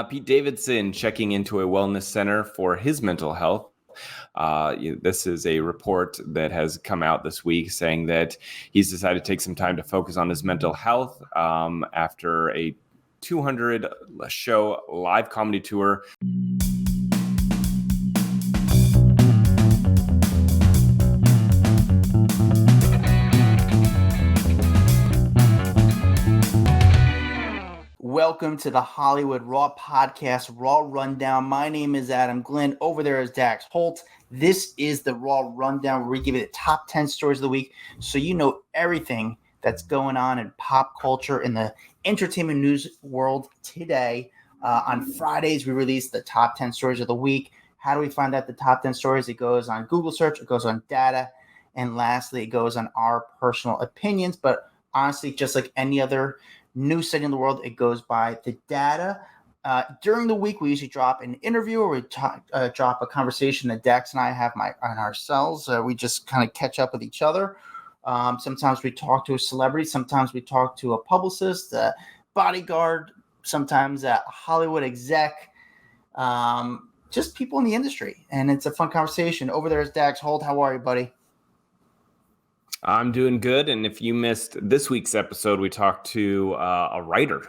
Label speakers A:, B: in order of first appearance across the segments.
A: Pete Davidson checking into a wellness center for his mental health. This is a report that has come out this week saying that he's decided to take some time to focus on his mental health after a 200-show live comedy tour.
B: Welcome to the Hollywood Raw Podcast, Raw Rundown. My name is Adam Glyn. Over there is Dax Holt. This is the Raw Rundown where we give you the top 10 stories of the week so you know everything that's going on in pop culture in the entertainment news world today. On Fridays, we release the top 10 stories of the week. How do we find out the top 10 stories? It goes on Google search, it goes on data, and lastly, it goes on our personal opinions. But honestly, just like any other news site in the world, it goes by the data. During the week, we usually drop an interview or we drop a conversation that Dax and I have on ourselves. We just kind of catch up with each other. Sometimes we talk to a celebrity. Sometimes we talk to a publicist, a bodyguard, sometimes a Hollywood exec, just people in the industry. And it's a fun conversation. Over there is Dax Holt. How are you, buddy?
A: I'm doing good. And if you missed this week's episode, we talked to a writer,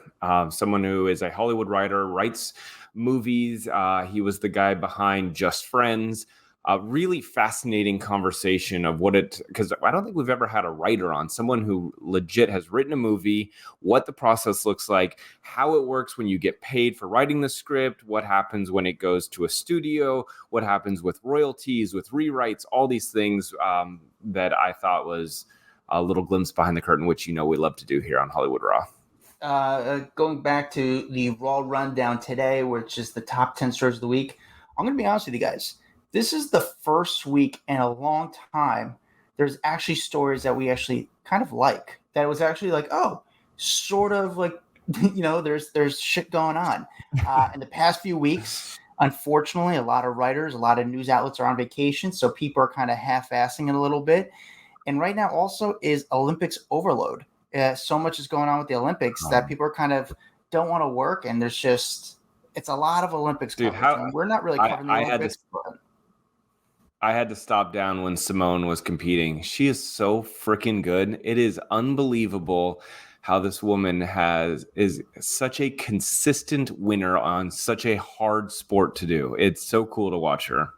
A: someone who is a Hollywood writer, writes movies. He was the guy behind Just Friends. A really fascinating conversation of because I don't think we've ever had a writer on, someone who legit has written a movie, what the process looks like, how it works when you get paid for writing the script, what happens when it goes to a studio, what happens with royalties, with rewrites, all these things that I thought was a little glimpse behind the curtain, which we love to do here on Hollywood Raw.
B: Going back to the Raw Rundown today, which is the top 10 stories of the week, I'm going to be honest with you guys. This is the first week in a long time there's actually stories that we actually kind of like. That it was actually like, oh, sort of like, there's shit going on. In the past few weeks, unfortunately, a lot of writers, a lot of news outlets are on vacation, so people are kind of half-assing it a little bit. And right now also is Olympics overload. So much is going on with the Olympics that people are kind of don't want to work, and it's a lot of Olympics coverage. We're not really covering the Olympics.
A: I had to stop down when Simone was competing. She is so freaking good. It is unbelievable how this woman is such a consistent winner on such a hard sport to do. It's so cool to watch her.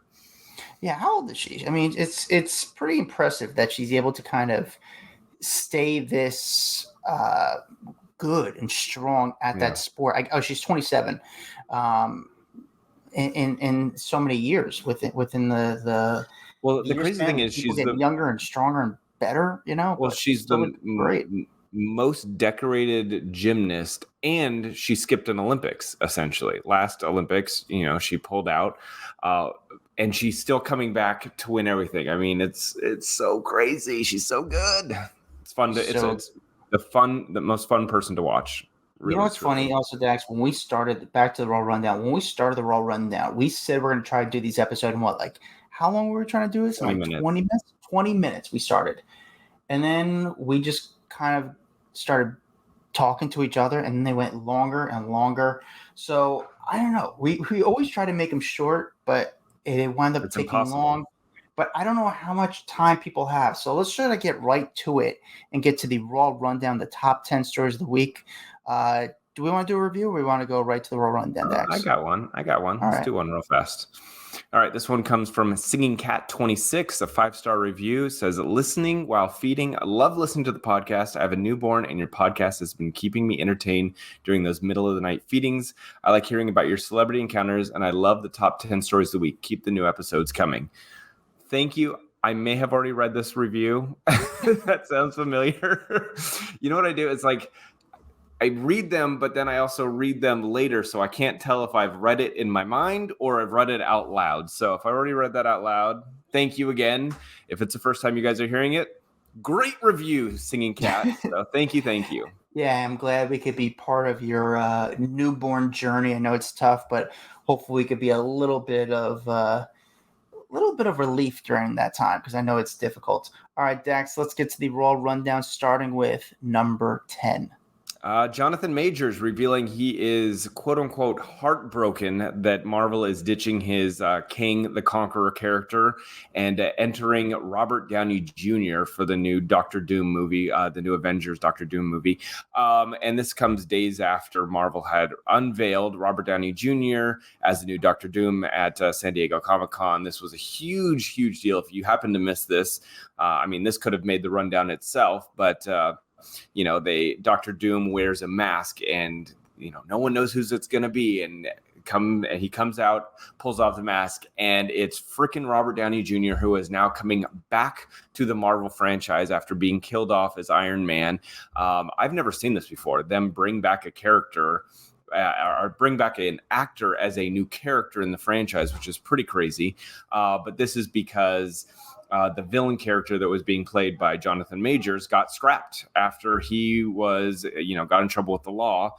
B: Yeah, how old is she? I mean, it's pretty impressive that she's able to kind of stay this good and strong at that sport. She's 27. In so many years within the
A: crazy thing is she's
B: getting younger and stronger and better,
A: Well, she's the great most decorated gymnast, and she skipped an Olympics essentially. Last Olympics, she pulled out, and she's still coming back to win everything. I mean, it's so crazy. She's so good. It's fun to it's the most fun person to watch.
B: Really, what's funny also, Dax, when we started back to the Raw Rundown, we said we're going to try to do these episodes in how long were we trying to do this?
A: 20 minutes.
B: 20 minutes? 20 minutes we started. And then we just kind of started talking to each other, and then they went longer and longer. So I don't know. We always try to make them short, but it wound up taking long. But I don't know how much time people have. So let's try to get right to it and get to the Raw Rundown, the top 10 stories of the week. Do we want to do a review, or we want to go right to the Raw Rundown, Dax?
A: I got one. Let's do one real fast. All right, this one comes from Singing Cat 26, a 5-star review. Says, listening while feeding. I love listening to the podcast. I have a newborn, and your podcast has been keeping me entertained during those middle of the night feedings. I like hearing about your celebrity encounters, and I love the top 10 stories of the week. Keep the new episodes coming. Thank you. I may have already read this review. That sounds familiar. You know what I do? It's I read them, but then I also read them later, so I can't tell if I've read it in my mind or I've read it out loud. So if I already read that out loud, thank you again. If it's the first time you guys are hearing it, great review, Singing Cat. So thank you.
B: Yeah, I'm glad we could be part of your newborn journey. I know it's tough, but hopefully we could be a little bit of relief during that time, because I know it's difficult. All right, Dax, let's get to the Raw Rundown, starting with number 10.
A: Jonathan Majors revealing he is quote unquote heartbroken that Marvel is ditching his King the Conqueror character and entering Robert Downey Jr. for the new Doctor Doom movie, the new Avengers Doctor Doom movie. And this comes days after Marvel had unveiled Robert Downey Jr. as the new Doctor Doom at San Diego Comic-Con. This was a huge, huge deal. If you happen to miss this, this could have made the rundown itself, but Dr. Doom wears a mask and, no one knows who it's going to be. And he comes out, pulls off the mask, and it's freaking Robert Downey Jr., who is now coming back to the Marvel franchise after being killed off as Iron Man. I've never seen this before. Them bring back a character or bring back an actor as a new character in the franchise, which is pretty crazy. But this is because the villain character that was being played by Jonathan Majors got scrapped after he was, got in trouble with the law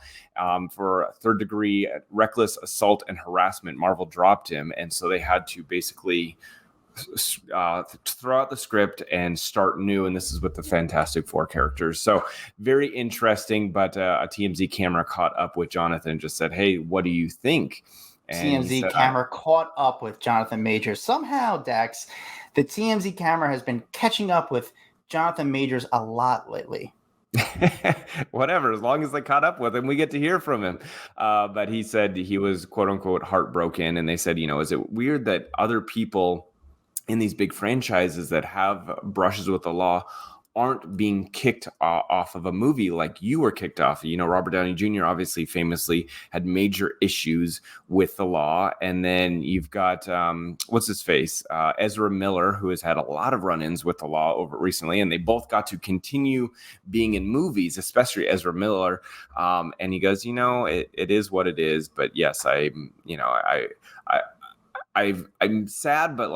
A: for third-degree reckless assault and harassment. Marvel dropped him, and so they had to basically throw out the script and start new. And this is with the Fantastic Four characters. So very interesting. But a TMZ camera caught up with Jonathan and just said, "Hey, what do you think?" And
B: TMZ camera caught up with Jonathan Majors. Somehow, Dax, the TMZ camera has been catching up with Jonathan Majors a lot lately.
A: Whatever, as long as they caught up with him, we get to hear from him. But he said he was quote unquote heartbroken. And they said, is it weird that other people in these big franchises that have brushes with the law aren't being kicked off of a movie like you were kicked off? Robert Downey Jr. obviously famously had major issues with the law. And then you've got, what's his face? Ezra Miller, who has had a lot of run-ins with the law over recently. And they both got to continue being in movies, especially Ezra Miller. And he goes, it is what it is. But yes, I'm sad, but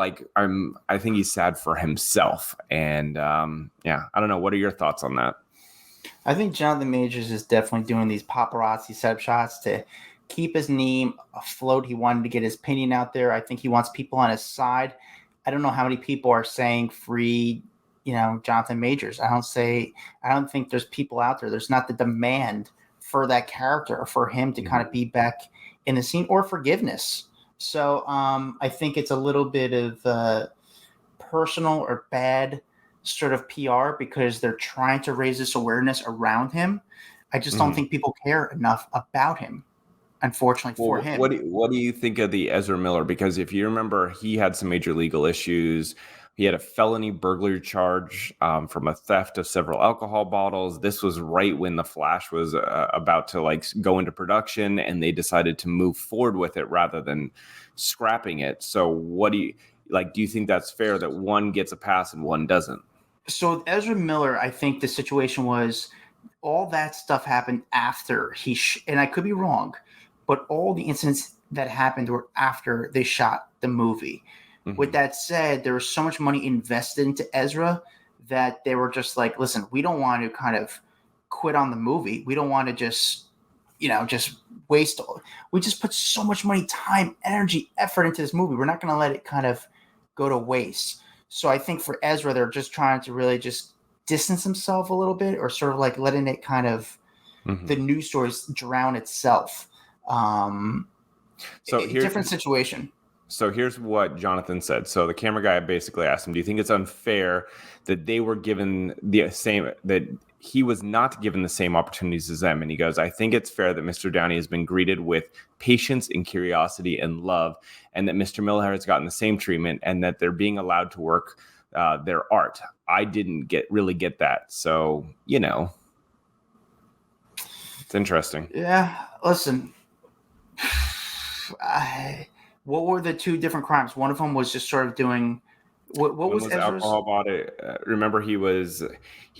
A: I think he's sad for himself. And I don't know. What are your thoughts on that?
B: I think Jonathan Majors is definitely doing these paparazzi setup shots to keep his name afloat. He wanted to get his opinion out there. I think he wants people on his side. I don't know how many people are saying free, Jonathan Majors. I don't think there's people out there. There's not the demand for that character or for him to kind of be back in the scene or forgiveness. So I think it's a little bit of personal or bad sort of PR because they're trying to raise this awareness around him. I just don't think people care enough about him, unfortunately, for him.
A: What do you think of the Ezra Miller? Because if you remember, he had some major legal issues. He had a felony burglary charge from a theft of several alcohol bottles. This was right when The Flash was about to go into production, and they decided to move forward with it rather than scrapping it. So what do you do you think that's fair that one gets a pass and one doesn't?
B: So with Ezra Miller, I think the situation was all that stuff happened after and I could be wrong, but all the incidents that happened were after they shot the movie. Mm-hmm. With that said, there was so much money invested into Ezra that they were just like, listen, we don't want to kind of quit on the movie. We don't want to just waste. We just put so much money, time, energy, effort into this movie. We're not going to let it kind of go to waste. So I think for Ezra, they're just trying to really just distance himself a little bit or sort of letting it kind of the news stories drown itself. So here's different situation.
A: So here's what Jonathan said. So the camera guy basically asked him, do you think it's unfair that they were given that he was not given the same opportunities as them? And he goes, I think it's fair that Mr. Downey has been greeted with patience and curiosity and love, and that Mr. Miller has gotten the same treatment, and that they're being allowed to work their art. I didn't really get that. So, it's interesting.
B: Yeah. Listen, what were the two different crimes? One of them was just sort of doing what was Ezra's?
A: Alcohol bought it. Remember, he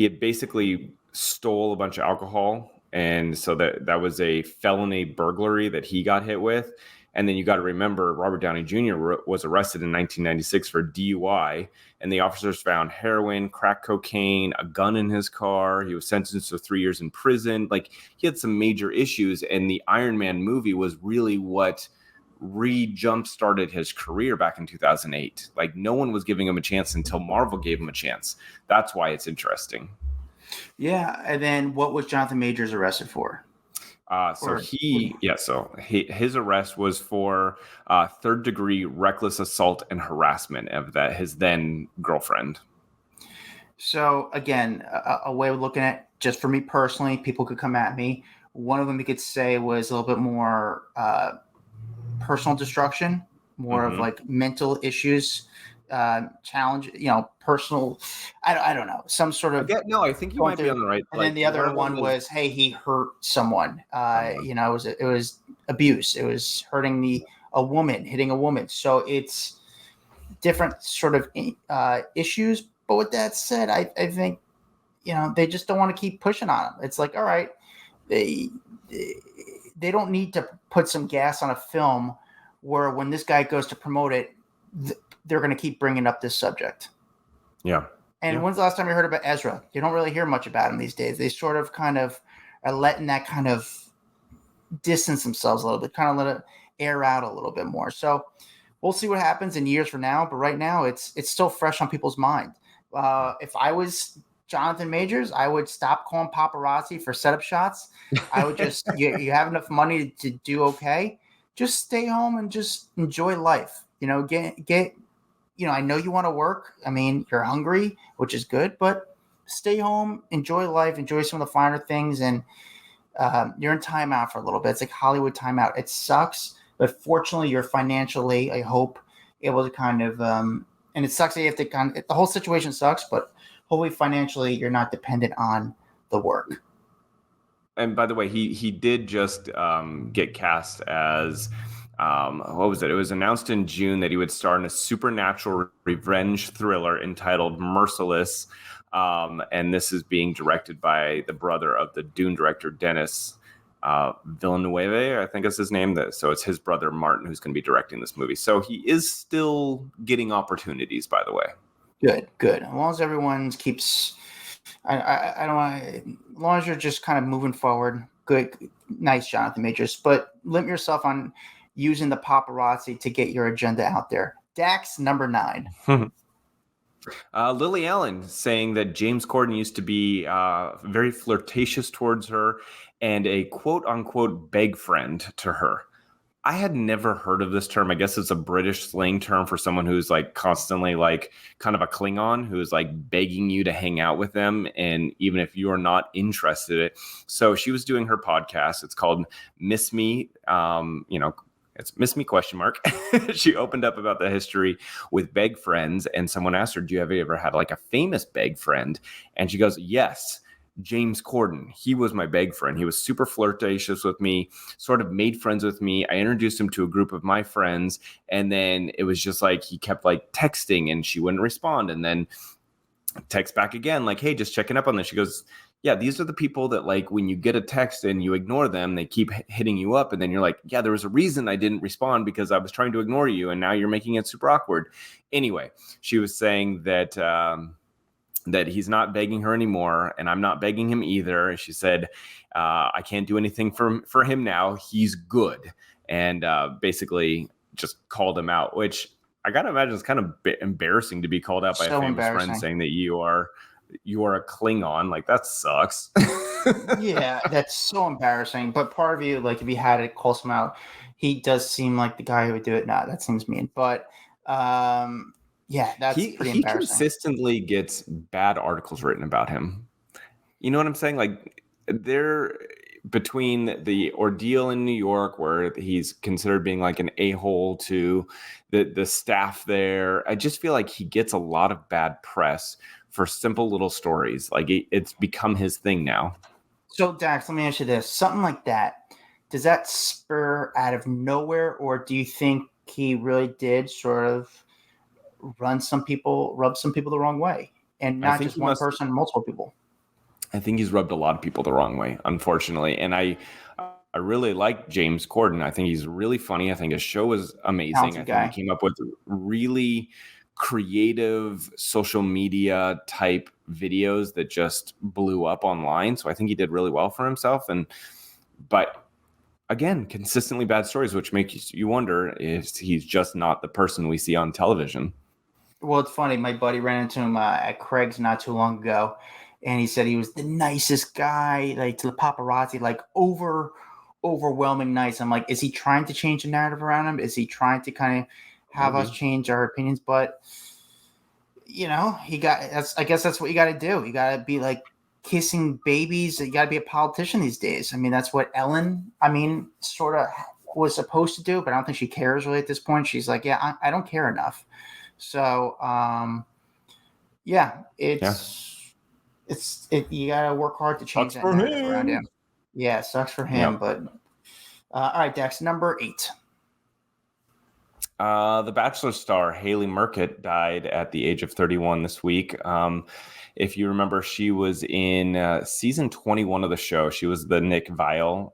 A: had basically stole a bunch of alcohol, and so that was a felony burglary that he got hit with. And then you got to remember, Robert Downey Jr. was arrested in 1996 for DUI, and the officers found heroin, crack cocaine, a gun in his car. He was sentenced to 3 years in prison. He had some major issues, and the Iron Man movie was really what jump started his career back in 2008. No one was giving him a chance until Marvel gave him a chance. That's why it's interesting.
B: Yeah, and then what was Jonathan Majors arrested for?
A: His arrest was for third degree reckless assault and harassment of his then girlfriend.
B: So again, a way of looking at, just for me personally, people could come at me. One of them you could say was a little bit more personal destruction, more of like mental issues, challenge, personal. I don't know, some sort of.
A: I think you might be on the right.
B: And then the other one was, hey, he hurt someone. It was abuse. It was hurting a woman, hitting a woman. So it's different sort of issues. But with that said, I think, they just don't want to keep pushing on him. It's like, all right, they don't need to put some gas on a film where when this guy goes to promote it, they're going to keep bringing up this subject.
A: Yeah.
B: And when's the last time you heard about Ezra? You don't really hear much about him these days. They sort of kind of are letting that kind of distance themselves a little bit, kind of let it air out a little bit more. So we'll see what happens in years from now. But right now, it's still fresh on people's mind. If I was Jonathan Majors, I would stop calling paparazzi for setup shots. I would just, you have enough money to do okay. Just stay home and just enjoy life. I know you want to work. I mean, you're hungry, which is good, but stay home, enjoy life, enjoy some of the finer things. And you're in timeout for a little bit. It's like Hollywood timeout. It sucks, but fortunately you're financially, I hope, able to kind of, and it sucks that you have to the whole situation sucks, but hopefully financially you're not dependent on the work.
A: And by the way, he did just get cast as, what was it? It was announced in June that he would star in a supernatural revenge thriller entitled Merciless. And this is being directed by the brother of the Dune director, Denis Villeneuve, I think is his name. So it's his brother, Martin, who's going to be directing this movie. So he is still getting opportunities, by the way.
B: Good. As long as everyone keeps, I don't want to, as long as you're just kind of moving forward, good, nice, Jonathan Majors. But limit yourself on using the paparazzi to get your agenda out there. Dax, number 9.
A: Lily Allen saying that James Corden used to be very flirtatious towards her and a quote-unquote beg friend to her. I had never heard of this term. I guess it's a British slang term for someone who's like constantly like kind of a Klingon who's like begging you to hang out with them. And even if you're not interested. So she was doing her podcast. It's called Miss Me, It's Miss Me ? She opened up about the history with beg friends, and someone asked her, do you ever had like a famous beg friend? And she goes, yes, James Corden. He was my beg friend. He was super flirtatious with me, sort of made friends with me. I introduced him to a group of my friends, and then it was just like he kept like texting and she wouldn't respond, and then text back again like, hey, just checking up on this. She goes, yeah, these are the people that like when you get a text and you ignore them, they keep hitting you up. And then you're like, yeah, there was a reason I didn't respond because I was trying to ignore you. And now you're making it super awkward. Anyway, she was saying that that he's not begging her anymore. And I'm not begging him either. She said, I can't do anything for him now. He's good. And basically just called him out, which I got to imagine it's kind of embarrassing to be called out by a famous friend saying that you are a Klingon. Like, that sucks.
B: Yeah, that's so embarrassing. But part of you, like, if he had it, calls him out, he does seem like the guy who would do it. Nah, that seems mean. But yeah, that's pretty embarrassing. He
A: consistently gets bad articles written about him. You know what I'm saying? Like, they're between the ordeal in New York where he's considered being like an a-hole to the staff there. I just feel like he gets a lot of bad press for simple little stories. Like, it's become his thing now.
B: So Dax, let me ask you this. Something like that, does that spur out of nowhere, or do you think he really did sort of rub some people the wrong way? And not just one person, multiple people.
A: I think he's rubbed a lot of people the wrong way, unfortunately. And I really like James Corden. I think he's really funny. I think his show is amazing. I think he came up with really creative social media type videos that just blew up online. So I think he did really well for himself. But again, consistently bad stories, which makes you wonder if he's just not the person we see on television.
B: Well, it's funny. My buddy ran into him at Craig's not too long ago. and he said he was the nicest guy, like to the paparazzi, like overwhelming nice. I'm like, is he trying to change the narrative around him? Is he trying to kind of have us change our opinions? But I guess that's what you got to do. You got to be like kissing babies. You got to be a politician these days. I mean, that's what Ellen, sort of was supposed to do, but I don't think she cares really at this point. She's like, yeah, I don't care enough. So, you got to work hard to change that narrative around him. Yeah, it sucks for him. Yep. But all right, Dax, number 8.
A: The Bachelor star Haley Merkit died at the age of 31 this week. If you remember, she was in season 21 of the show. She was the Nick Viall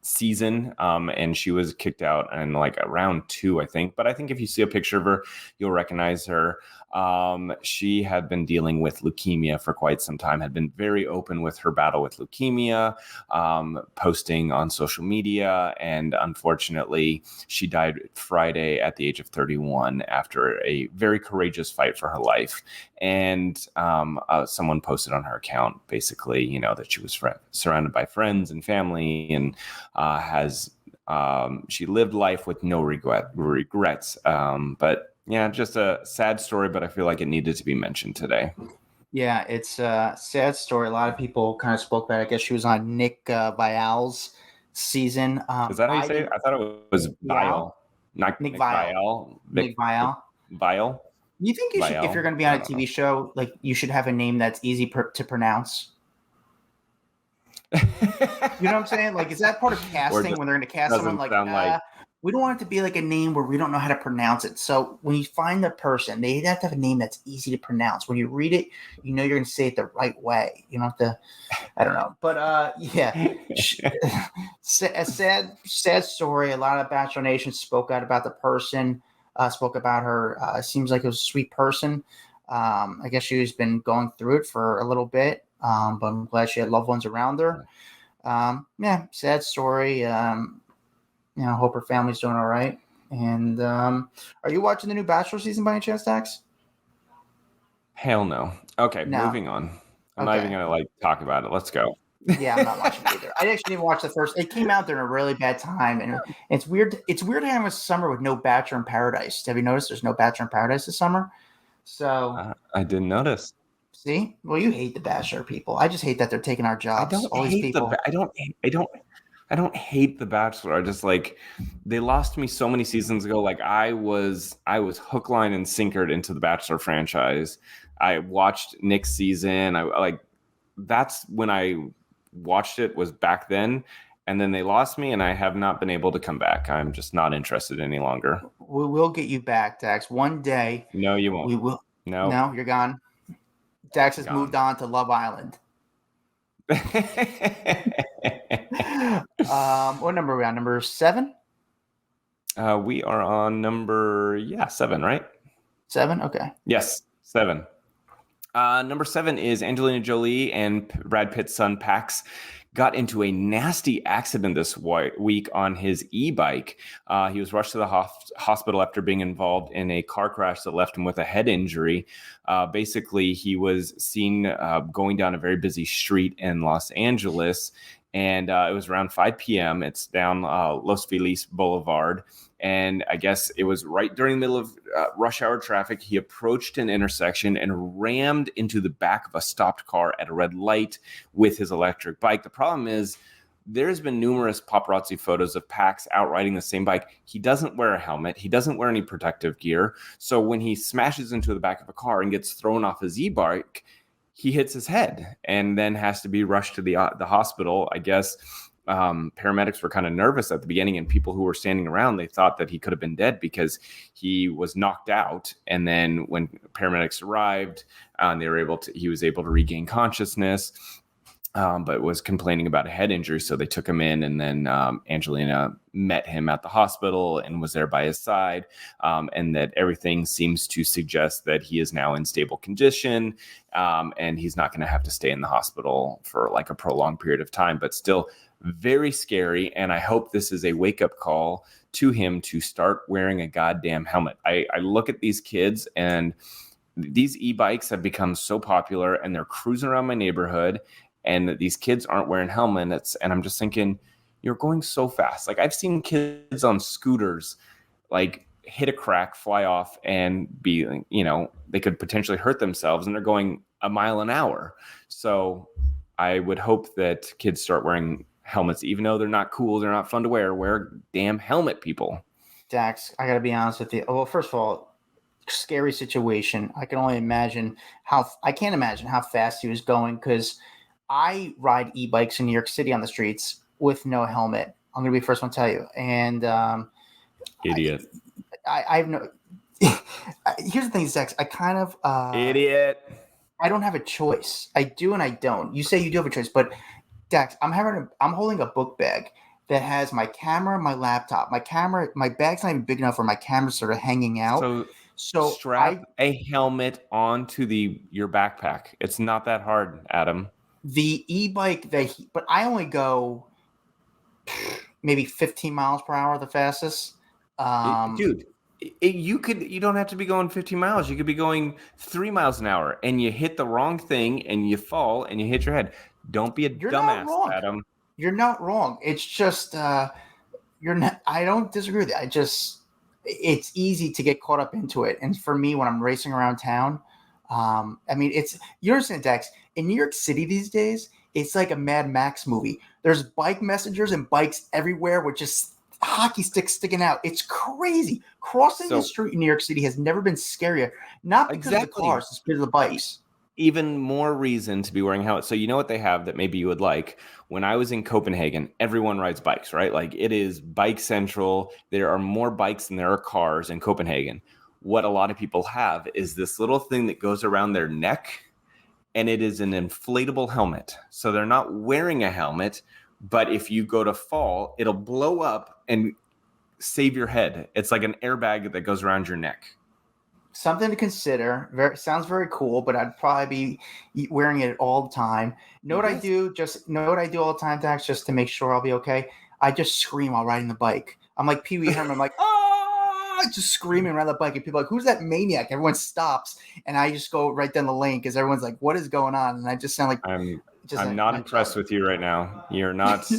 A: season, and she was kicked out in like round 2, I think. But I think if you see a picture of her, you'll recognize her. She had been dealing with leukemia for quite some time, had been very open with her battle with leukemia, posting on social media, and unfortunately, she died Friday at the age of 31 after a very courageous fight for her life. And someone posted on her account, basically, that she was surrounded by friends and family, and she lived life with no regrets. But yeah, just a sad story, but I feel like it needed to be mentioned today.
B: Yeah, it's a sad story. A lot of people kind of spoke about it. I guess she was on Nick Viall's season.
A: Is that how you say it? I thought it was Viall. Not Nick Viall.
B: Nick Viall.
A: Viall.
B: You think you should, if you're going to be on a TV show, like you should have a name that's easy to pronounce? You know what I'm saying? Like, is that part of casting when they're going to cast someone? Like, we don't want it to be like a name where we don't know how to pronounce it. So when you find the person, they have to have a name that's easy to pronounce. When you read it, you know you're going to say it the right way. You don't have to, I don't know. But yeah, a sad story. A lot of Bachelor Nation spoke out about the person, spoke about her. Seems like it was a sweet person. I guess she's been going through it for a little bit, but I'm glad she had loved ones around her. Yeah, sad story. Hope her family's doing all right. And are you watching the new Bachelor season by any chance, Dax?
A: Hell no. Okay, moving on. I'm not even going to talk about it. Let's go.
B: Yeah, I'm not watching it either. I actually didn't watch the first. It came out during a really bad time, and it's weird. It's weird to have a summer with no Bachelor in Paradise. Have you noticed there's no Bachelor in Paradise this summer? So
A: I didn't notice.
B: See, well, you hate the Bachelor people. I just hate that they're taking our jobs.
A: I don't hate the Bachelor. I just they lost me so many seasons ago. Like I was hook, line, and sinkered into the Bachelor franchise. I watched Nick's season. That's when I watched it, was back then. And then they lost me, and I have not been able to come back. I'm just not interested any longer.
B: We will get you back, Dax. One day.
A: No, you won't.
B: We will.
A: No,
B: you're gone. Dax has moved on to Love Island. What number are we on? Number 7?
A: We are on number 7, right?
B: 7? Okay.
A: Yes, 7. Number 7 is Angelina Jolie and Brad Pitt's son Pax got into a nasty accident this week on his e-bike. He was rushed to the hospital after being involved in a car crash that left him with a head injury. Basically, he was seen going down a very busy street in Los Angeles, and it was around 5 p.m. It's down Los Feliz Boulevard. And I guess it was right during the middle of rush hour traffic. He approached an intersection and rammed into the back of a stopped car at a red light with his electric bike. The problem is there's been numerous paparazzi photos of Pax out riding the same bike. He doesn't wear a helmet. He doesn't wear any protective gear. So when he smashes into the back of a car and gets thrown off his e-bike, he hits his head and then has to be rushed to the hospital. I guess paramedics were kind of nervous at the beginning, and people who were standing around, they thought that he could have been dead because he was knocked out. And then when paramedics arrived, he was able to regain consciousness, but was complaining about a head injury. So they took him in, and then Angelina met him at the hospital and was there by his side. And that everything seems to suggest that he is now in stable condition, and he's not going to have to stay in the hospital for a prolonged period of time, but still very scary. And I hope this is a wake-up call to him to start wearing a goddamn helmet. I look at these kids, and these e-bikes have become so popular and they're cruising around my neighborhood and these kids aren't wearing helmets. And I'm just thinking, you're going so fast. Like I've seen kids on scooters, like hit a crack, fly off and be, they could potentially hurt themselves and they're going a mile an hour. So I would hope that kids start wearing helmets, even though they're not cool. They're not fun to wear. Wear a damn helmet, people.
B: Dax, I got to be honest with you. Well, first of all, scary situation. I can only imagine I can't imagine how fast he was going because I ride e-bikes in New York City on the streets with no helmet. I'm going to be the first one to tell you. And
A: idiot.
B: I have no. Here's the thing, Dax. I kind of
A: idiot.
B: I don't have a choice. I do and I don't. You say you do have a choice, but Dax, I'm holding a book bag that has my camera, my laptop, my bag's not even big enough for my camera sort of hanging out. So
A: strap a helmet onto your backpack. It's not that hard, Adam.
B: The e-bike but I only go maybe 15 miles per hour, the fastest.
A: Dude, you don't have to be going 15 miles. You could be going 3 miles an hour and you hit the wrong thing and you fall and you hit your head. Don't be a dumbass, Adam.
B: You're not wrong. It's just I don't disagree with it. It's easy to get caught up into it. And for me, when I'm racing around town, you understand, Dax, in New York City these days, it's like a Mad Max movie. There's bike messengers and bikes everywhere with just hockey sticks sticking out. It's crazy. Crossing the street in New York City has never been scarier. Not because of the cars, it's because of the bikes.
A: Even more reason to be wearing helmets. So you know what they have that maybe you would like? When I was in Copenhagen, everyone rides bikes, right? Like it is bike central. There are more bikes than there are cars in Copenhagen. What a lot of people have is this little thing that goes around their neck, and it is an inflatable helmet. So they're not wearing a helmet, but if you go to fall, it'll blow up and save your head. It's like an airbag that goes around your neck.
B: Something to consider. Sounds very cool, but I'd probably be wearing it all the time. Know what I do all the time, Dax, just to make sure I'll be okay? I just scream while riding the bike. I'm like Pee Wee Herman. I'm like, just screaming around the bike. And people are like, who's that maniac? Everyone stops. And I just go right down the lane because everyone's like, what is going on? And I just sound like
A: I'm not impressed with you right now. You're not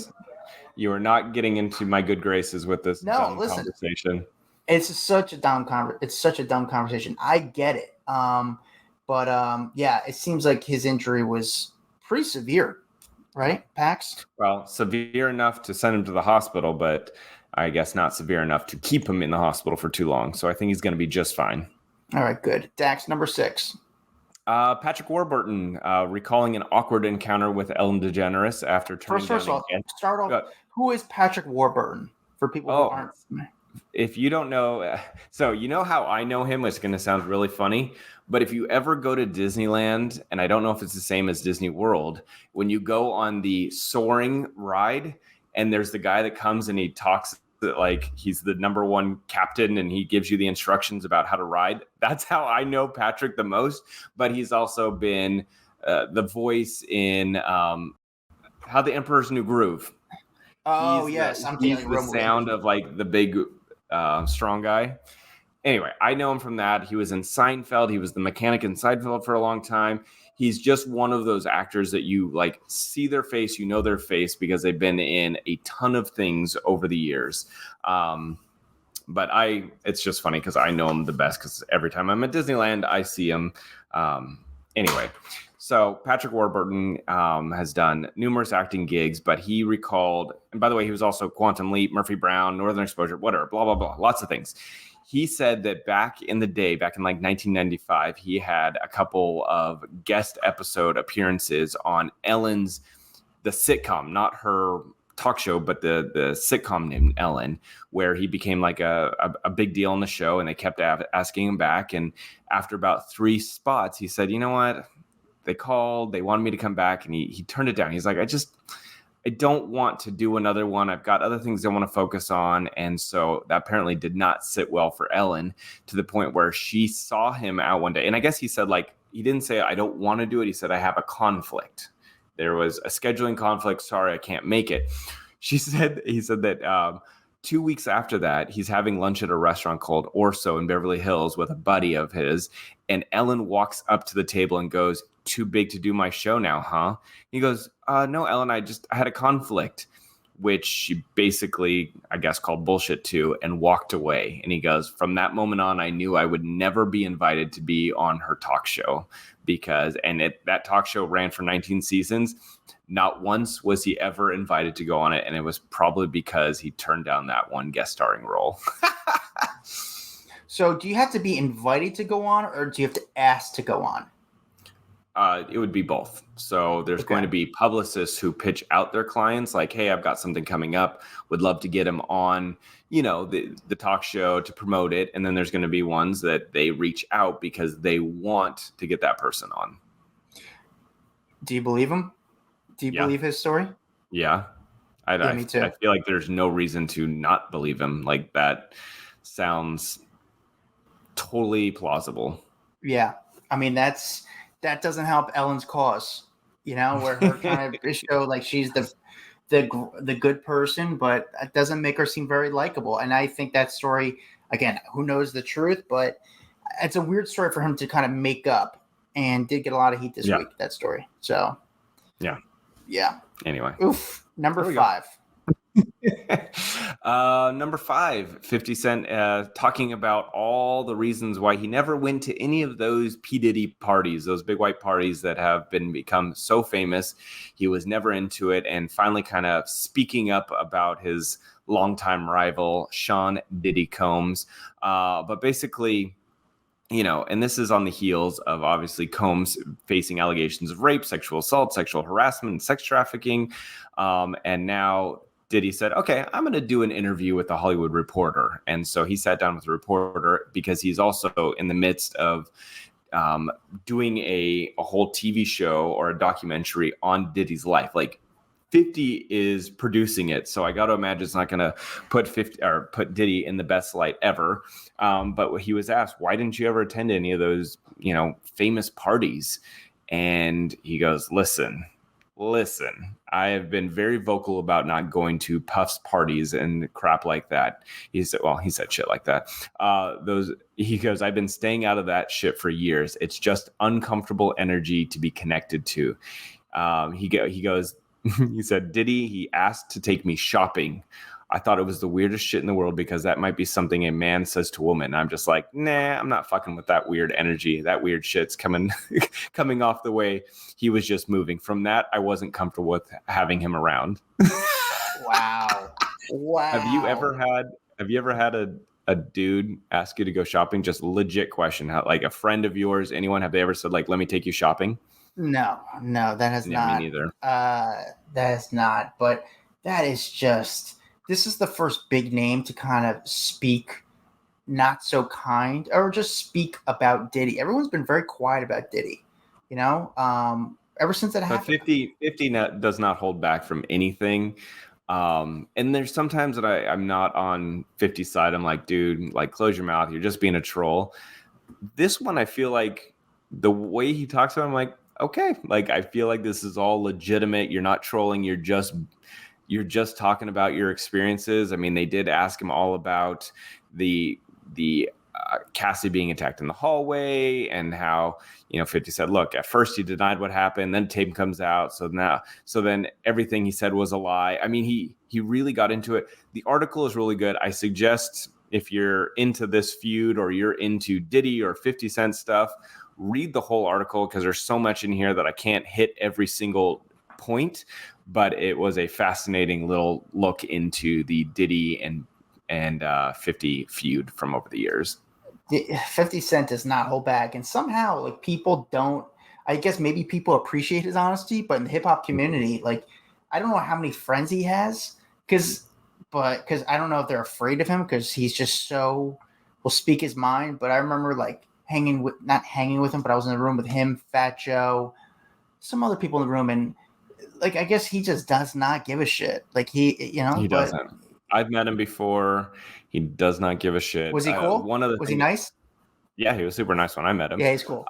A: you are not getting into my good graces with this conversation.
B: It's such a dumb conversation. I get it. It seems like his injury was pretty severe, right, Pax?
A: Well, severe enough to send him to the hospital, but I guess not severe enough to keep him in the hospital for too long. So I think he's going to be just fine.
B: All right, good. Dax, number 6.
A: Patrick Warburton recalling an awkward encounter with Ellen DeGeneres after turning down.
B: First of all, start off. Who is Patrick Warburton for people who aren't?
A: If you don't know, so you know how I know him, it's going to sound really funny, but if you ever go to Disneyland, and I don't know if it's the same as Disney World, when you go on the soaring ride and there's the guy that comes and he talks like he's the number one captain and he gives you the instructions about how to ride, that's how I know Patrick the most. But he's also been the voice in How the Emperor's New Groove.
B: I'm
A: he's the sound of like the big strong guy. Anyway, I know him from that. He was in Seinfeld. He was the mechanic in Seinfeld for a long time. He's just one of those actors that you like see their face, you know their face because they've been in a ton of things over the years. But it's just funny because I know him the best because every time I'm at Disneyland, I see him. Anyway. So Patrick Warburton has done numerous acting gigs, but he recalled, and by the way, he was also Quantum Leap, Murphy Brown, Northern Exposure, whatever, blah, blah, blah, lots of things. He said that back in like 1995, he had a couple of guest episode appearances on Ellen's, the sitcom, not her talk show, but the sitcom named Ellen, where he became like a big deal on the show, and they kept asking him back. And after about 3 spots, he said, you know what? They called, they wanted me to come back, and he turned it down. He's like, I don't want to do another one. I've got other things I want to focus on. And so that apparently did not sit well for Ellen, to the point where she saw him out one day. And I guess he said, like, he didn't say, I don't want to do it. He said, I have a conflict. There was a scheduling conflict. Sorry, I can't make it. He said that 2 weeks after that, he's having lunch at a restaurant called Orso in Beverly Hills with a buddy of his. And Ellen walks up to the table and goes, "Too big to do my show now, huh?" He goes, "No, Ellen, I had a conflict," which she basically, I guess, called bullshit to and walked away. And he goes, "From that moment on, I knew I would never be invited to be on her talk show that talk show ran for 19 seasons. Not once was he ever invited to go on it. And it was probably because he turned down that one guest starring role."
B: So do you have to be invited to go on, or do you have to ask to go on?
A: It would be both. So there's going to be publicists who pitch out their clients like, "Hey, I've got something coming up. Would love to get him on, the talk show to promote it." And then there's going to be ones that they reach out because they want to get that person on.
B: Do you believe him? Do you believe his story?
A: Yeah.
B: Me too.
A: I feel like there's no reason to not believe him. Like, that sounds totally plausible.
B: Yeah. I mean, that doesn't help Ellen's cause, where her kind of show, like, she's the good person, but it doesn't make her seem very likable. And I think that story, again, who knows the truth, but it's a weird story for him to kind of make up, and did get a lot of heat this week, that story. So, yeah.
A: Anyway.
B: Oof. Number 5.
A: Number 5, 50 Cent talking about all the reasons why he never went to any of those P. Diddy parties, those big white parties that have become so famous. He was never into it, and finally kind of speaking up about his longtime rival, Sean Diddy Combs. But basically, and this is on the heels of obviously Combs facing allegations of rape, sexual assault, sexual harassment, and sex trafficking. And now Diddy said, "Okay, I'm going to do an interview with The Hollywood Reporter." And so he sat down with the reporter because he's also in the midst of doing a whole TV show or a documentary on Diddy's life. Like, 50 is producing it, so I got to imagine it's not going to put Diddy in the best light ever. But he was asked, "Why didn't you ever attend any of those, famous parties?" And he goes, Listen, I have been very vocal about not going to Puff's parties and crap like that." He said shit like that. He goes, "I've been staying out of that shit for years. It's just uncomfortable energy to be connected to." He goes, he said, "Diddy, he asked to take me shopping. I thought it was the weirdest shit in the world because that might be something a man says to a woman. I'm just like, nah, I'm not fucking with that weird energy. That weird shit's coming off the way he was just moving. From that, I wasn't comfortable with having him around."
B: Wow.
A: Have you ever had a dude ask you to go shopping? Just legit question. Like, a friend of yours, anyone, have they ever said, like, "Let me take you shopping"?
B: No, that has not.
A: Me neither.
B: That has not. But that is just. This is the first big name to kind of speak not so kind, or just speak about Diddy. Everyone's been very quiet about Diddy, ever since it happened.
A: But 50 does not hold back from anything. And there's sometimes that I'm not on 50's side. I'm like, dude, like, close your mouth. You're just being a troll. This one, I feel like the way he talks about it, I'm like, okay, like, I feel like this is all legitimate. You're not trolling. You're just talking about your experiences. I mean, they did ask him all about the Cassie being attacked in the hallway, and how, 50 said, look, at first he denied what happened, then tape comes out. So then everything he said was a lie. I mean, he really got into it. The article is really good. I suggest, if you're into this feud, or you're into Diddy or 50 Cent stuff, read the whole article, because there's so much in here that I can't hit every single point, but it was a fascinating little look into the Diddy and 50 feud from over the years.
B: 50 Cent does not hold back, and somehow, like, people don't. I guess maybe people appreciate his honesty, but in the hip hop community, like, I don't know how many friends he has, because I don't know if they're afraid of him, because he's just will speak his mind. But I remember, like, not hanging with him, but I was in the room with him, Fat Joe, some other people in the room, and, like, I guess he just does not give a shit. Like, he
A: doesn't. I've met him before. He does not give a shit.
B: Was he cool? Was he nice?
A: Yeah, he was super nice when I met him.
B: Yeah, he's cool.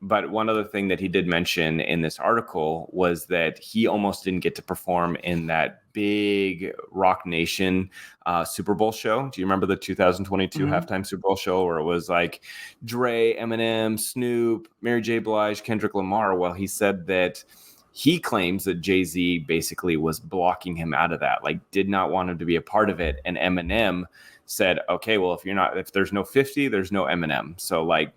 A: But one other thing that he did mention in this article was that he almost didn't get to perform in that big Rock Nation Super Bowl show. Do you remember the 2022 halftime Super Bowl show where it was like Dre, Eminem, Snoop, Mary J. Blige, Kendrick Lamar? Well, he said that he claims that Jay-Z basically was blocking him out of that, like did not want him to be a part of it. And Eminem said, okay, well, if there's no 50, there's no Eminem. So like,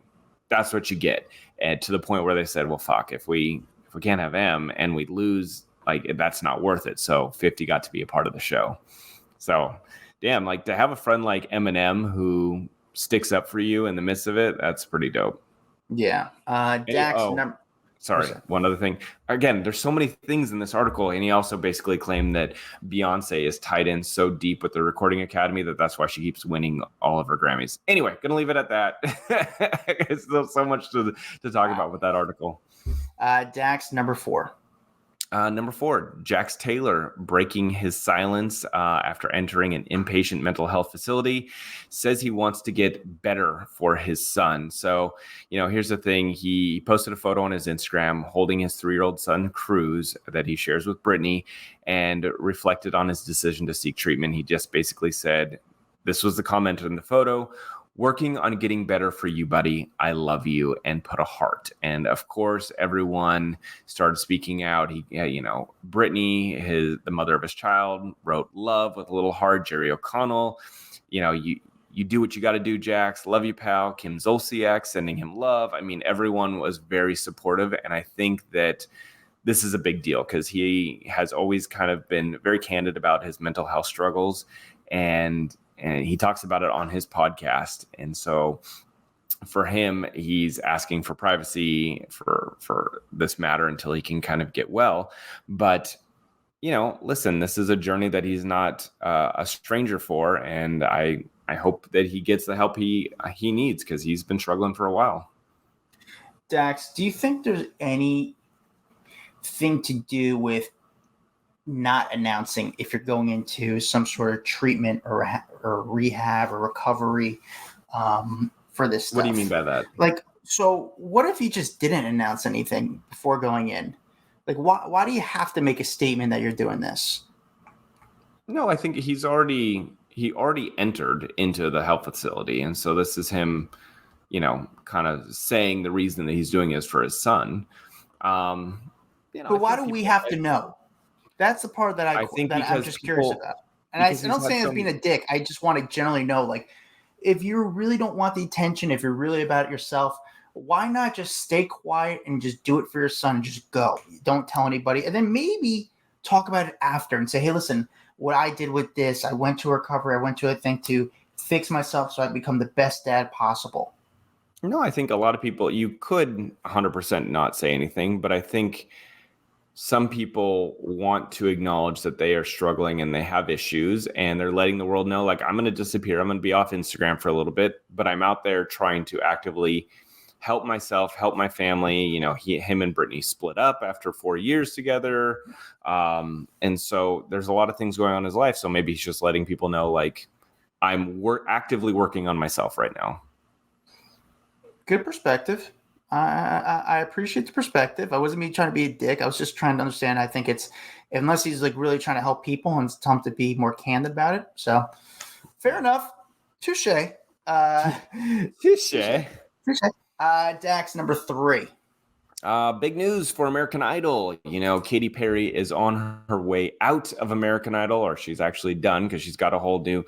A: that's what you get. And to the point where they said, well, fuck, if we can't have M and we lose, like that's not worth it. So 50 got to be a part of the show. So damn, like to have a friend like Eminem who sticks up for you in the midst of it, that's pretty dope.
B: Yeah. Dax,
A: sorry, one other thing. Again, there's so many things in this article, and he also basically claimed that Beyonce is tied in so deep with the Recording Academy that's why she keeps winning all of her Grammys. Anyway, gonna leave it at that. There's still so much to talk about with that article.
B: Dax, number 4.
A: Number 4, Jax Taylor breaking his silence after entering an inpatient mental health facility, says he wants to get better for his son. So, here's the thing. He posted a photo on his Instagram holding his 3-year-old son, Cruz, that he shares with Brittany, and reflected on his decision to seek treatment. He just basically said, this was the comment in the photo: working on getting better for you, buddy. I love you, and put a heart. And of course, everyone started speaking out. Brittany, the mother of his child, wrote love with a little heart. Jerry O'Connell, you do what you got to do, Jax. Love you, pal. Kim Zolciak sending him love. I mean, everyone was very supportive. And I think that this is a big deal because he has always kind of been very candid about his mental health struggles. And he talks about it on his podcast. And so for him, he's asking for privacy for this matter until he can kind of get well. But, listen, this is a journey that he's not a stranger for. And I hope that he gets the help he needs because he's been struggling for a while.
B: Dax, do you think there's anything to do with not announcing if you're going into some sort of treatment or rehab or recovery for this stuff?
A: What do you mean by that?
B: Like, so what if you just didn't announce anything before going in? Like, why do you have to make a statement that you're doing this?
A: No, I think he already entered into the health facility. And so this is him, kind of saying the reason that he's doing it is for his son. But
B: why do we have to know? That's the part that I'm just curious about. And I don't say as being a dick. I just want to generally know, like, if you really don't want the attention, if you're really about it yourself, why not just stay quiet and just do it for your son and just go? Don't tell anybody. And then maybe talk about it after and say, hey, listen, what I did with this, I went to recovery. I went to a thing to fix myself so I become the best dad possible.
A: No, I think a lot of people, you could 100% not say anything, but I think some people want to acknowledge that they are struggling and they have issues and they're letting the world know, like, I'm going to disappear. I'm going to be off Instagram for a little bit, but I'm out there trying to actively help myself, help my family. Him and Brittany split up after 4 years together. And so there's a lot of things going on in his life. So maybe he's just letting people know, like, I'm actively working on myself right now.
B: Good perspective. I appreciate the perspective. I wasn't me trying to be a dick. I was just trying to understand. I think it's, unless he's like really trying to help people and tell him to be more candid about it. So fair enough. Touche.
A: Touche.
B: Dax, number 3.
A: Big news for American Idol. Katy Perry is on her way out of American Idol, or she's actually done because she's got a whole new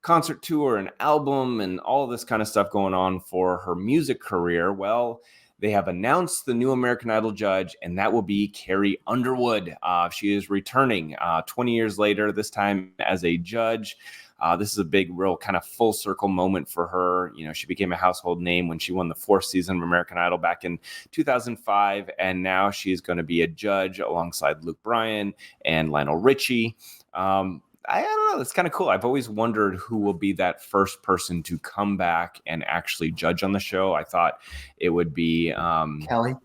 A: concert tour and album and all this kind of stuff going on for her music career. Well, they have announced the new American Idol judge, and that will be Carrie Underwood. She is returning 20 years later, this time as a judge. This is a big, real kind of full circle moment for her. She became a household name when she won the 4th season of American Idol back in 2005. And now she's going to be a judge alongside Luke Bryan and Lionel Richie. I don't know. It's kind of cool. I've always wondered who will be that first person to come back and actually judge on the show. I thought it would be
B: Kelly.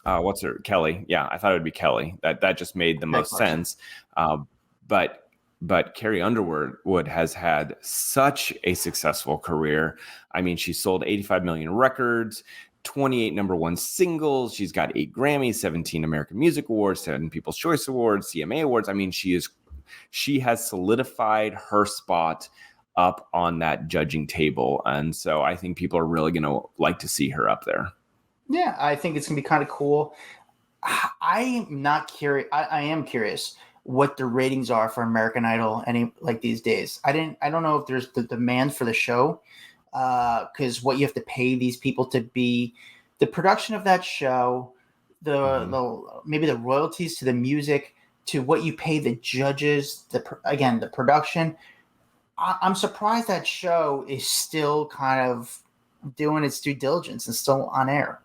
A: What's her? Kelly. Yeah, I thought it would be Kelly. That just made the most sense. But But Carrie Underwood has had such a successful career. I mean, she sold 85 million records, 28 number one singles. She's got 8 Grammys, 17 American Music Awards, 10 People's Choice Awards, CMA Awards. I mean, she has solidified her spot up on that judging table. And so I think people are really going to like to see her up there.
B: Yeah, I think it's going to be kind of cool. I'm not curious. I am curious what the ratings are for American Idol these days. I don't know if there's the demand for the show, because what you have to pay these people to be, the production of that show, the maybe the royalties to the music, to what you pay the judges, the production. I'm surprised that show is still kind of doing its due diligence and still on air.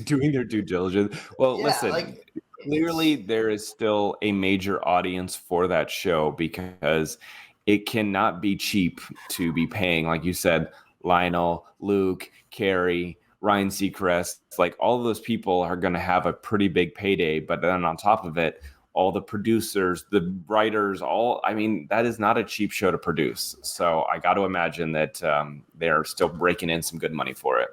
A: Doing their due diligence. Well,
B: yeah,
A: listen, clearly there is still a major audience for that show, because it cannot be cheap to be paying, like you said, Lionel, Luke, Carrie, Ryan Seacrest. Like, all of those people are going to have a pretty big payday. But then on top of it, all the producers, the writers, that is not a cheap show to produce. So I got to imagine that they're still breaking in some good money for it.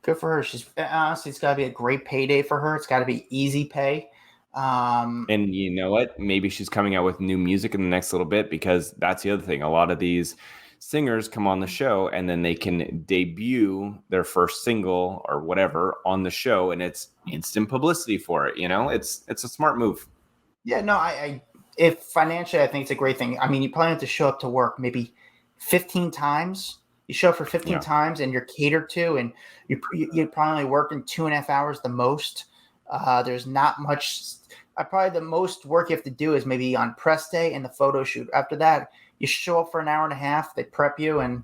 B: Good for her. She's honestly, it's got to be a great payday for her. It's got to be easy pay.
A: And you know what? Maybe she's coming out with new music in the next little bit, because that's the other thing. A lot of these singers come on the show and then they can debut their first single or whatever on the show, and it's instant publicity for it. It's a smart move.
B: Yeah, no, if financially, I think it's a great thing. I mean, you probably have to show up to work maybe 15 times. You show up for 15 times and you're catered to, and you're probably working 2.5 hours the most. There's not much. Probably the most work you have to do is maybe on press day and the photo shoot. After that, you show up for an hour and a half. They prep you, and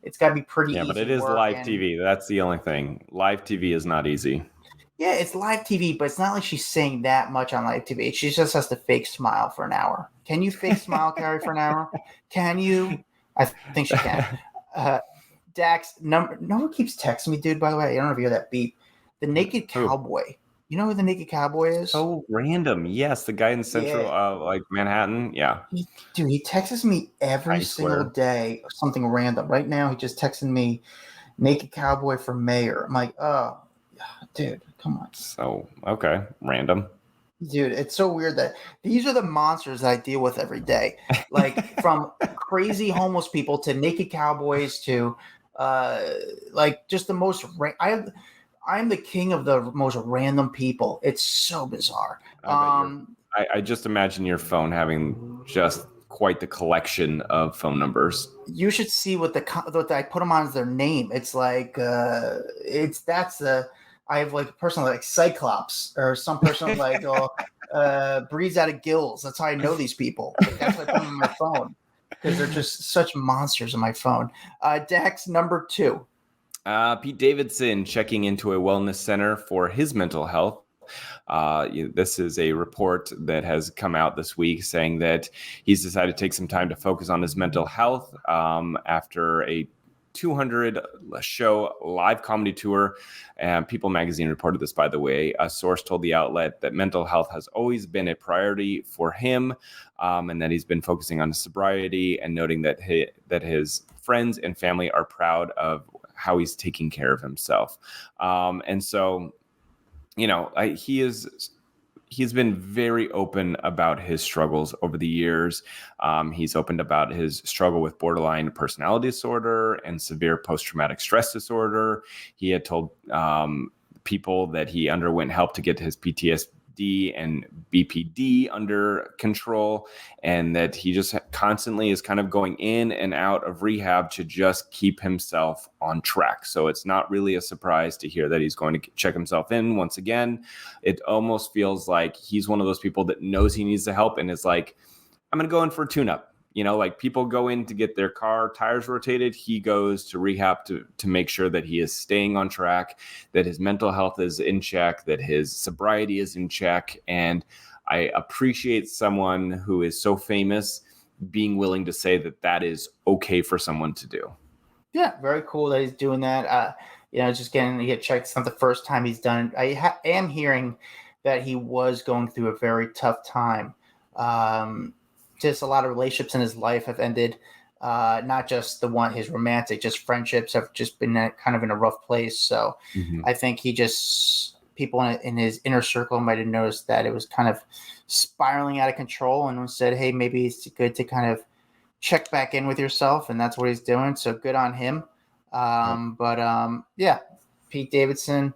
B: it's got to be pretty easy.
A: Yeah, but it is live TV. That's the only thing. Live TV is not easy.
B: Yeah, it's live TV, but it's not like she's saying that much on live TV. She just has to fake smile for an hour. Can you fake smile, Carrie, for an hour? Can you? I think she can. Dax, no one keeps texting me, dude, by the way. I don't know if you hear that beep. The Naked Cowboy. You know who the Naked Cowboy is?
A: So random. Yes, the guy in central, Manhattan. Yeah.
B: He texts me every single day something random. Right now, he just texted me Naked Cowboy for mayor. I'm like, oh, dude, come on.
A: So, okay, random.
B: Dude, it's so weird that these are the monsters that I deal with every day. Like, from crazy homeless people to naked cowboys to just the most I'm the king of the most random people. It's so bizarre.
A: I just imagine your phone having just quite the collection of phone numbers.
B: You should see what I put them on as their name. It's like I have like a person like Cyclops, or some person like breathes out of gills. That's how I know these people. Like, that's what I put them on my phone, because they're just such monsters on my phone. Dax, number 2.
A: Pete Davidson checking into a wellness center for his mental health. This is a report that has come out this week saying that he's decided to take some time to focus on his mental health after a 200-show live comedy tour. And People magazine reported this, by the way. A source told the outlet that mental health has always been a priority for him, and that he's been focusing on sobriety, and noting that his friends and family are proud of how he's taking care of himself. And so, he's been very open about his struggles over the years. He's opened about his struggle with borderline personality disorder and severe post-traumatic stress disorder. He had told people that he underwent help to get his PTSD and BPD under control, and that he just constantly is kind of going in and out of rehab to just keep himself on track. So it's not really a surprise to hear that he's going to check himself in once again. It almost feels like he's one of those people that knows he needs the help and is like, I'm going to go in for a tune-up. Like people go in to get their car tires rotated. He goes to rehab to make sure that he is staying on track, that his mental health is in check, that his sobriety is in check. And I appreciate someone who is so famous being willing to say that is okay for someone to do.
B: Yeah, very cool that he's doing that. Just getting to get checked. It's not the first time he's done it. I am hearing that he was going through a very tough time. just a lot of relationships in his life have ended. Not just the one, his romantic, just friendships have just been kind of in a rough place. So I think people in his inner circle might have noticed that it was kind of spiraling out of control and said, hey, maybe it's good to kind of check back in with yourself. And that's what he's doing. So good on him. Yeah, Pete Davidson.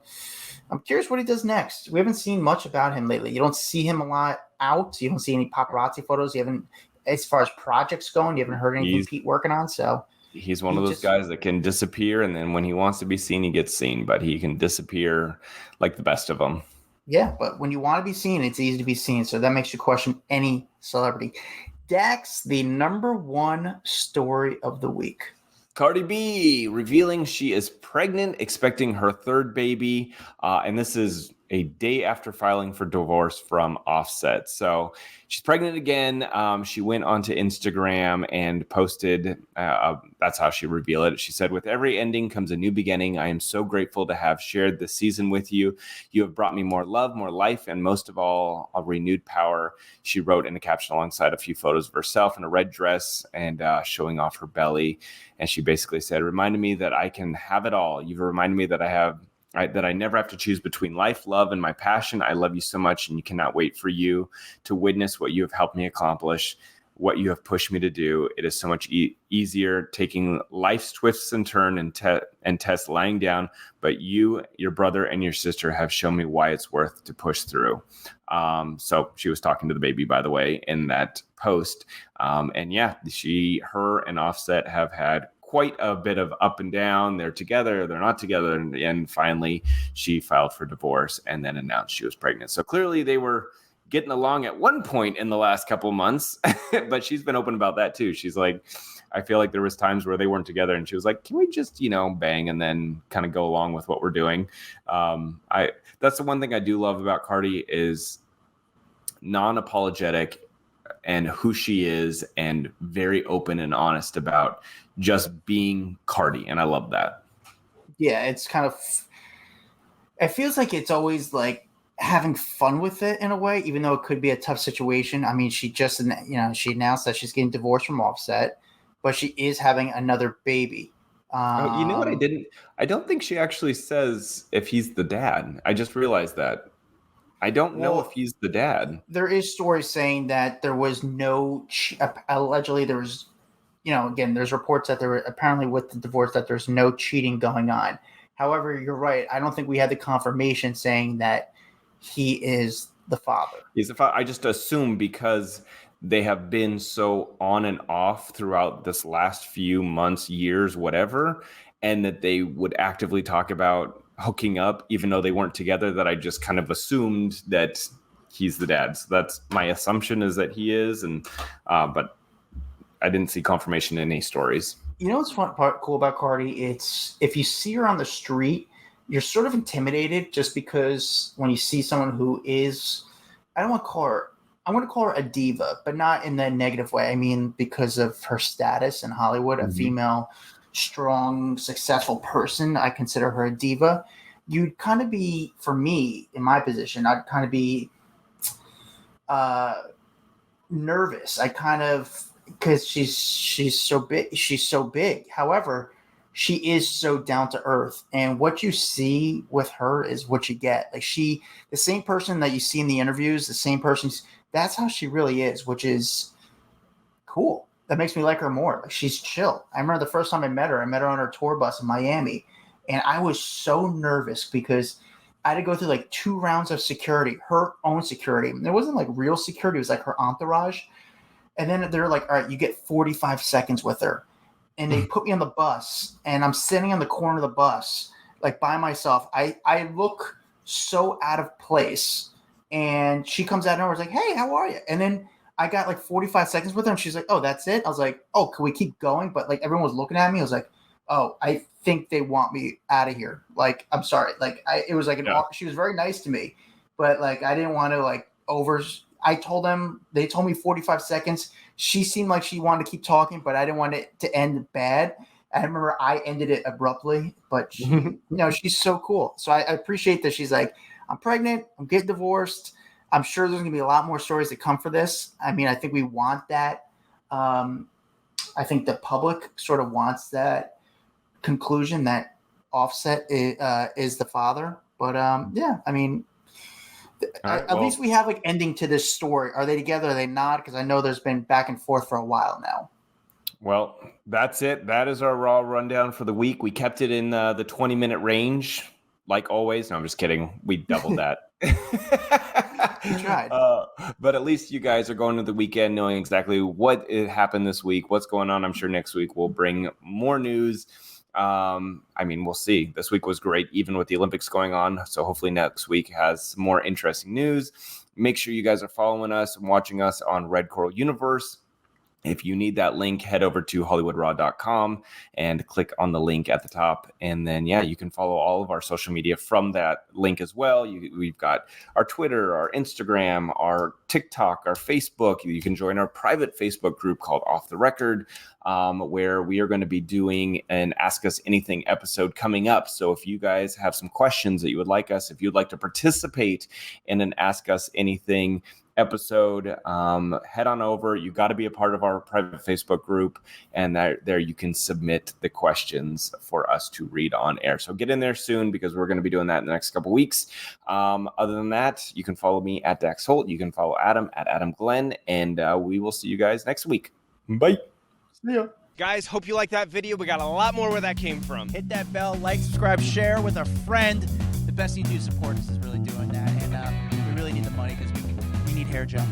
B: I'm curious what he does next. We haven't seen much about him lately. You don't see him a lot out. You don't see any paparazzi photos. You haven't, as far as projects going, you haven't heard anything Pete working on. So
A: he's one of those guys that can disappear, and then when he wants to be seen, he gets seen. But he can disappear like the best of them.
B: Yeah, but when you want to be seen, it's easy to be seen. So that makes you question any celebrity. Dax, the number one story of the week.
A: Cardi B revealing she is pregnant, expecting her third baby. And this is a day after filing for divorce from Offset. So she's pregnant again. She went onto Instagram and posted, that's how she revealed it. She said, with every ending comes a new beginning. I am so grateful to have shared this season with you. You have brought me more love, more life, and most of all, a renewed power. She wrote in a caption alongside a few photos of herself in a red dress and showing off her belly. And she basically said, reminded me that I can have it all. You've reminded me that that I never have to choose between life, love, and my passion. I love you so much, and you cannot wait for you to witness what you have helped me accomplish, what you have pushed me to do. It is so much easier taking life's twists and turns and tests lying down, but you, your brother, and your sister have shown me why it's worth to push through. So she was talking to the baby, by the way, in that post. And yeah, her and Offset have had quite a bit of up and down. They're together, they're not together. And finally, she filed for divorce and then announced she was pregnant. So clearly they were getting along at one point in the last couple of months, but she's been open about that too. She's like, I feel like there was times where they weren't together and she was like, can we just, bang and then kind of go along with what we're doing? That's the one thing I do love about Cardi is non-apologetic and who she is and very open and honest about just being Cardi. And I love that.
B: Yeah, it's kind of, it feels like it's always like having fun with it in a way, even though it could be a tough situation. I mean, she just, she announced that she's getting divorced from Offset, but she is having another baby.
A: You know what I don't think she actually says if he's the dad. I just realized that. I don't know if he's the dad.
B: There is stories saying that there was allegedly there was, again, there's reports that there were apparently with the divorce that there's no cheating going on. However, you're right. I don't think we had the confirmation saying that he is the father.
A: He's the father. I just assume because they have been so on and off throughout this last few months, years, whatever, and that they would actively talk about hooking up, even though they weren't together, that I just kind of assumed that he's the dad. So that's my assumption is that he is. And, but I didn't see confirmation in any stories.
B: You know what's cool about Cardi? It's if you see her on the street, you're sort of intimidated just because when you see someone who is, I want to call her a diva, but not in the negative way. I mean, because of her status in Hollywood, a female, strong, successful person, I consider her a diva. You'd kind of be, for me, in my position, I'd kind of be nervous. Because she's so big. However, she is so down to earth, and what you see with her is what you get. Like the same person that you see in the interviews, the same person. That's how she really is, which is cool. That makes me like her more. Like she's chill. I remember the first time I met her on her tour bus in Miami, and I was so nervous because I had to go through like 2 rounds of security, her own security. And it wasn't like real security. It was like her entourage. And then they're like, all right, you get 45 seconds with her. And they put me on the bus, and I'm sitting on the corner of the bus, like by myself. I look so out of place. And she comes out and was like, hey, how are you? And then I got like 45 seconds with her, and she's like, oh, that's it? I was like, oh, can we keep going? But like everyone was looking at me. I was like, oh, I think they want me out of here. Like, I'm sorry. Like it was like she was very nice to me, but like I didn't want to like they told me 45 seconds. She seemed like she wanted to keep talking, but I didn't want it to end bad. I remember I ended it abruptly, but she, she's so cool. So I appreciate that she's like, I'm pregnant, I'm getting divorced. I'm sure there's going to be a lot more stories that come for this. I mean, I think we want that. I think the public sort of wants that conclusion that Offset is the father. But yeah, I mean, at least we have like ending to this story. Are they together? Are they not? Because I know there's been back and forth for a while now.
A: Well, that's it. That is our Raw rundown for the week. We kept it in the 20-minute range, like always. No, I'm just kidding. We doubled that.
B: You tried.
A: But at least you guys are going to the weekend knowing exactly what happened this week, what's going on. I'm sure next week we'll bring more news. I mean, we'll see. This week was great, even with the Olympics going on. So hopefully next week has some more interesting news. Make sure you guys are following us and watching us on Red Coral Universe. If you need that link, head over to HollywoodRaw.com and click on the link at the top. And then, yeah, you can follow all of our social media from that link as well. We've got our Twitter, our Instagram, our TikTok, our Facebook. You can join our private Facebook group called Off the Record, where we are going to be doing an Ask Us Anything episode coming up. So if you guys have some questions that you would like us, if you'd like to participate in an Ask Us Anything episode, head on over. You got to be a part of our private Facebook group, and there you can submit the questions for us to read on air. So get in there soon, because we're going to be doing that in the next couple weeks. Other than that, you can follow me at Dax Holt. You can follow Adam at Adam Glyn, and we will see you guys next week. Bye.
B: See ya.
C: Guys, hope you liked that video. We got a lot more where that came from.
D: Hit that bell, like, subscribe, share with a friend. The best you can do to support us is really doing that, and we really need the money because we need hair gel.